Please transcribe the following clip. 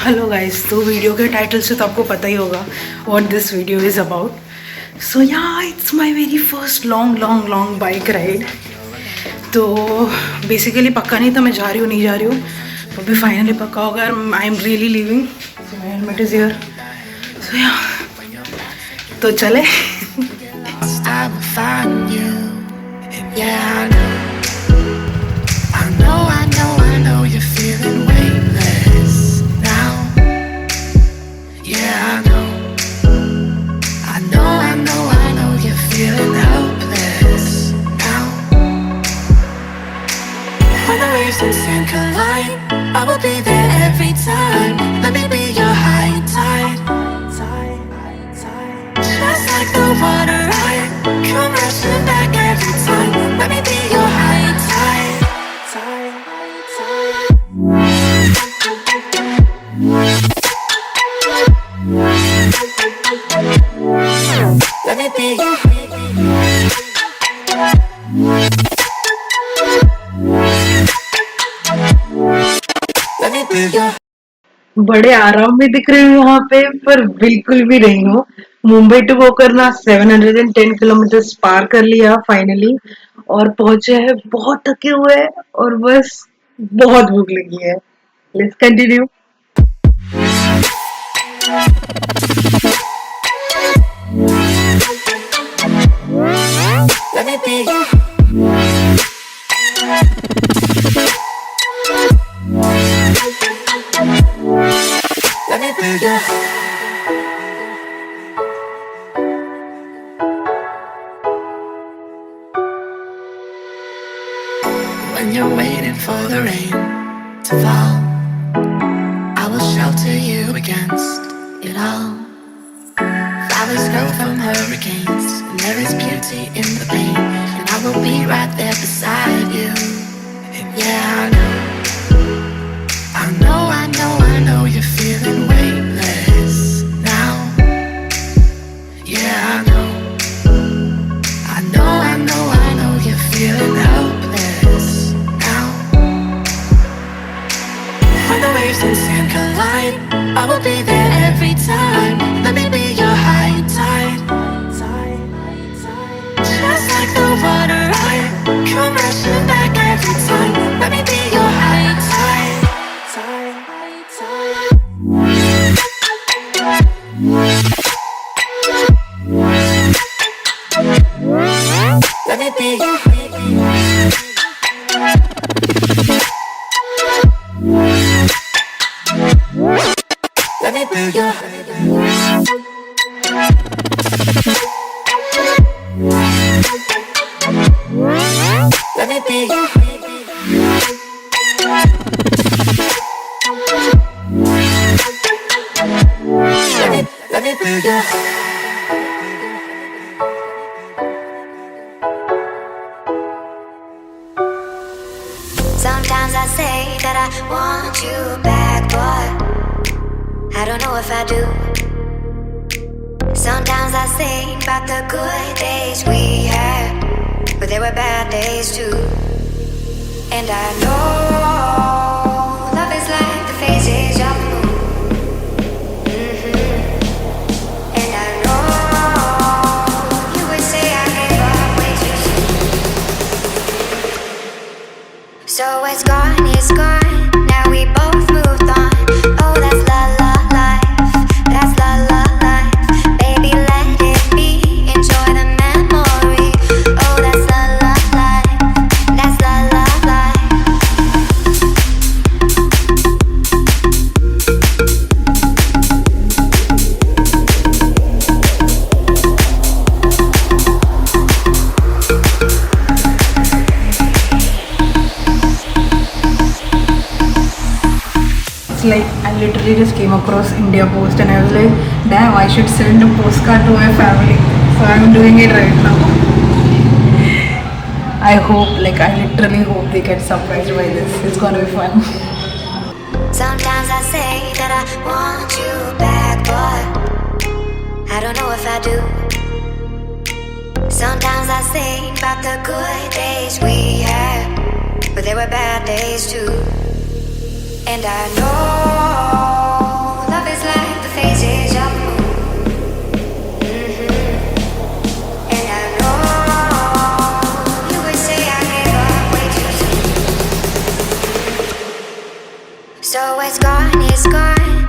Hello guys, तो video के title से तो आपको पता ही होगा what this video is about. So yeah it's my very first long bike ride. तो बेसिकली पक्का नहीं था मैं जा रही हूँ नहीं जा रही हूँ, तो अभी फाइनली पक्का होगा. I am really living. So my helmet is here. So yeah तो चले. I know you're feeling weightless now. Yeah, I know you're feeling helpless now. When the waves and sand collide, I will be there every time. Let me be your high tide. Just like the water, I come rushing back every time. Let me be your high tide. Let me be you. Let me be you. बड़े आराम में दिख रही हूँ वहां पे, पर बिल्कुल भी नहीं हो. मुंबई टू गोकर्णा 710 किलोमीटर पार कर लिया फाइनली, और पहुंचे हैं बहुत थके हुए हैं और बस बहुत भूख लगी है. Let's continue. Let me be you. Let me be you. When you're waiting for the rain to fall, I will shelter you against it all. Flowers grow from hurricanes, and there is beauty in the pain, and I will be right there beside you. And yeah, I know you're feeling weightless now. Yeah, I know you're feeling helpless now. When the waves and sand collide, I will be there every time. Let me be your high tide. Just like the water, I come rushing back every time. Let me be your high tide. Let me be you. Let me be you. Let me be you. Let me be you. Sometimes I say that I want you back, but I don't know if I do. Sometimes I think about the good days we had, but there were bad days too. And I know love is like the phases of the moon. And I know you would say I gave up way too soon. So it's gone, now we both moved on. Oh, that's la la life, that's la la life. Baby, let it be, enjoy the memory. Oh, that's la la life, that's la la life. Like I literally just came across India Post and I was like, damn, I should send a postcard to my family. So I'm doing it right now. I hope, like I literally hope they get surprised by this. It's gonna be fun. Sometimes I say that I want you back, but I don't know if I do. Sometimes I think about the good days we had, but there were bad days too. And I know So what's gone is gone.